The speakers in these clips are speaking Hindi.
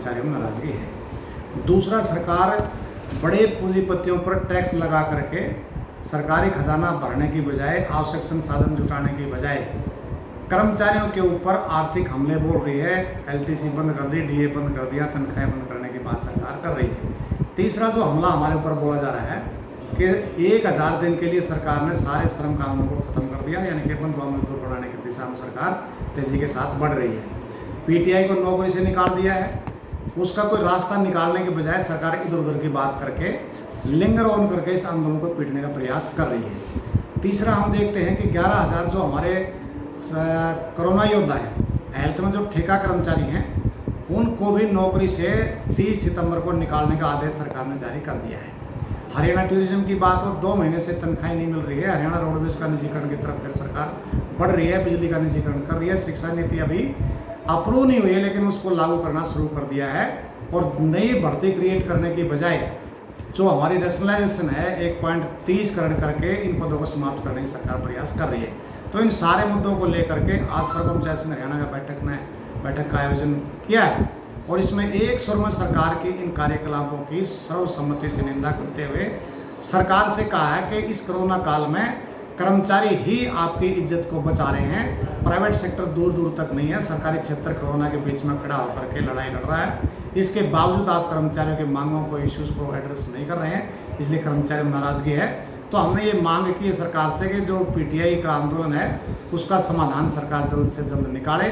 कर्मचारियों में नाराजगी है। दूसरा, सरकार बड़े पूंजीपतियों पर टैक्स लगा करके सरकारी खजाना भरने की बजाय, आवश्यक संसाधन जुटाने की बजाय कर्मचारियों के ऊपर आर्थिक हमले बोल रही है। एलटीसी बंद कर दी, डीए बंद कर दिया, तनख्वाहें बंद करने की बात सरकार कर रही है। तीसरा जो हमला हमारे ऊपर बोला जा रहा है कि 1000 दिन के लिए सरकार ने सारे श्रम कानूनों को खत्म कर दिया, यानी कि बंधुआ मजदूर बनाने की दिशा में सरकार तेजी के साथ बढ़ रही है। पीटीआई को नौकरी से निकाल दिया है, उसका कोई रास्ता निकालने के बजाय सरकार इधर उधर की बात करके लिंगर ऑन करके इस आंदोलन को पीटने का प्रयास कर रही है। तीसरा, हम देखते हैं कि 11,000 जो हमारे कोरोना योद्धा हैं, हेल्थ में जो ठेका कर्मचारी हैं, उनको भी नौकरी से 30 सितंबर को निकालने का आदेश सरकार ने जारी कर दिया है। हरियाणा टूरिज्म की बात हो, 2 महीने से तनख्वाही नहीं मिल रही है। हरियाणा रोडवेज का निजीकरण की तरफ फिर सरकार बढ़ रही है, बिजली का निजीकरण कर रही है। शिक्षा नीति अभी अप्रूव नहीं हुई है, लेकिन उसको लागू करना शुरू कर दिया है। और नई भर्ती क्रिएट करने की बजाय जो हमारी रैशनलाइजेशन है 1.30 करके इन पदों को समाप्त करने की सरकार प्रयास कर रही है। तो इन सारे मुद्दों को लेकर के आज सर्वकर्मचारी संघ हरियाणा का बैठक का आयोजन किया है और इसमें एक स्वर में सरकार की इन कार्यकलापों की सर्वसम्मति से निंदा करते हुए सरकार से कहा है कि इस कोरोना काल में कर्मचारी ही आपकी इज्जत को बचा रहे हैं, प्राइवेट सेक्टर दूर दूर तक नहीं है। सरकारी क्षेत्र कोरोना के बीच में खड़ा होकर के लड़ाई लड़ रहा है, इसके बावजूद आप कर्मचारियों की मांगों को, इश्यूज़ को एड्रेस नहीं कर रहे हैं, इसलिए कर्मचारियों में नाराज़गी है। तो हमने ये मांग की है सरकार से कि जो पीटीआई का आंदोलन है उसका समाधान सरकार जल्द से जल्द निकाले।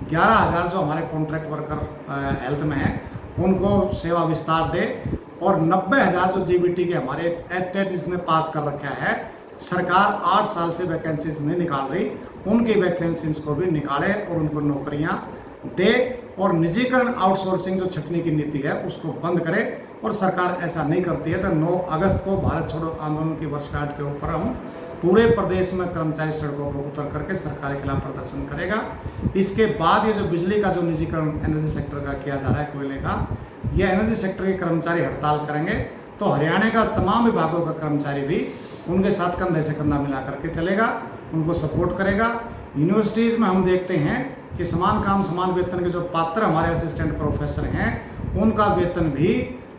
11,000 जो हमारे कॉन्ट्रैक्ट वर्कर हेल्थ में हैं उनको सेवा विस्तार दे और 90,000 जो जीबीटी के हमारे एस्टेट इसने पास कर रखा है, सरकार 8 साल से वैकेंसीज नहीं निकाल रही, उनकी वैकेंसीज को भी निकाले और उनको नौकरियां दे और निजीकरण आउटसोर्सिंग जो छटनी की नीति है उसको बंद करे। और सरकार ऐसा नहीं करती है तो 9 अगस्त को भारत छोड़ो आंदोलन की वर्षगांठ के ऊपर हम पूरे प्रदेश में कर्मचारी सड़कों पर उतर करके सरकार के खिलाफ प्रदर्शन करेगा। इसके बाद ये जो बिजली का जो निजीकरण एनर्जी सेक्टर का किया जा रहा है, कोयले का, यह एनर्जी सेक्टर के कर्मचारी हड़ताल करेंगे तो हरियाणा का तमाम विभागों का कर्मचारी भी उनके साथ कंधे से कंधा मिला करके चलेगा, उनको सपोर्ट करेगा। यूनिवर्सिटीज़ में हम देखते हैं कि समान काम समान वेतन के जो पात्र हमारे असिस्टेंट प्रोफेसर हैं उनका वेतन भी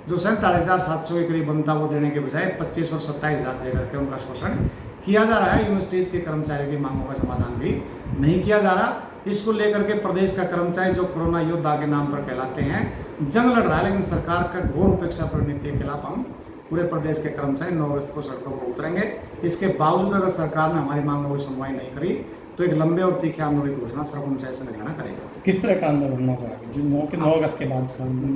जो 47,700 के करीब बनता वो देने के बजाय 25 और 27,000 दे करके उनका शोषण किया जा रहा है। यूनिवर्सिटीज़ के कर्मचारियों की मांगों का समाधान भी नहीं किया जा रहा। इसको लेकर के प्रदेश का कर्मचारी जो कोरोना योद्धा के नाम पर कहलाते हैं जंग लड़ रहा है, लेकिन सरकार का घोर उपेक्षा पर नीति के खिलाफ हम पूरे प्रदेश के कर्मचारी 9 अगस्त को सड़कों पर उतरेंगे। इसके बावजूद अगर सरकार ने हमारी मांगों की सुनवाई नहीं करी तो एक लंबे और तीखे आंदोलन की घोषणा सर्वकर्मचारी संघ हरियाणा करेगा। किस तरह का आंदोलन होगा जो 9 अगस्त के बाद?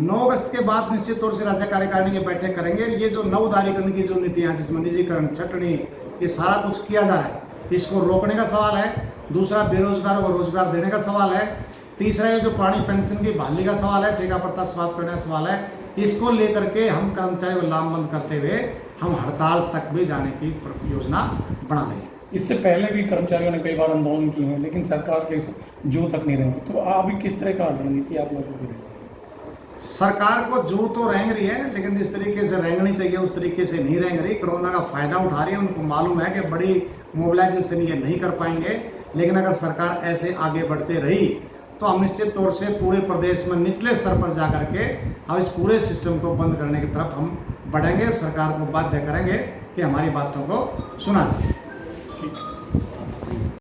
9 अगस्त के बाद निश्चित तौर से राज्य कार्यकारिणी की बैठक करेंगे। ये जो नवउदारीकरण की जो नीतियाँ जिसमें निजीकरण, छटनी, ये सारा कुछ किया जा रहा है, इसको रोकने का सवाल है। दूसरा, बेरोजगारों को रोजगार देने का सवाल है। तीसरा, ये जो पुरानी पेंशन की बहाली का सवाल है, ठेका प्रथा समाप्त करने का सवाल है। इसको लेकर के हम कर्मचारियों को लामबंद करते हुए हम हड़ताल तक भी जाने की योजना बना रहे हैं। इससे पहले भी कर्मचारियों ने कई बार आंदोलन किए हैं लेकिन सरकार के जो तक नहीं रहेंगे, तो अभी किस तरह का रणनीति आप लोगों की रहेगी? सरकार को जो तो रेंग रही है, लेकिन जिस तरीके से रेंगनी चाहिए उस तरीके से नहीं रेंग रही। कोरोना का फायदा उठा रही है, उनको मालूम है कि बड़ी मोबिलाइजेशन ये नहीं कर पाएंगे, लेकिन अगर सरकार ऐसे आगे बढ़ते रही तो हम निश्चित तौर से पूरे प्रदेश में निचले स्तर पर जा करके अब इस पूरे सिस्टम को बंद करने की तरफ हम बढ़ेंगे। सरकार को बाध्य करेंगे कि हमारी बातों को सुना जाए।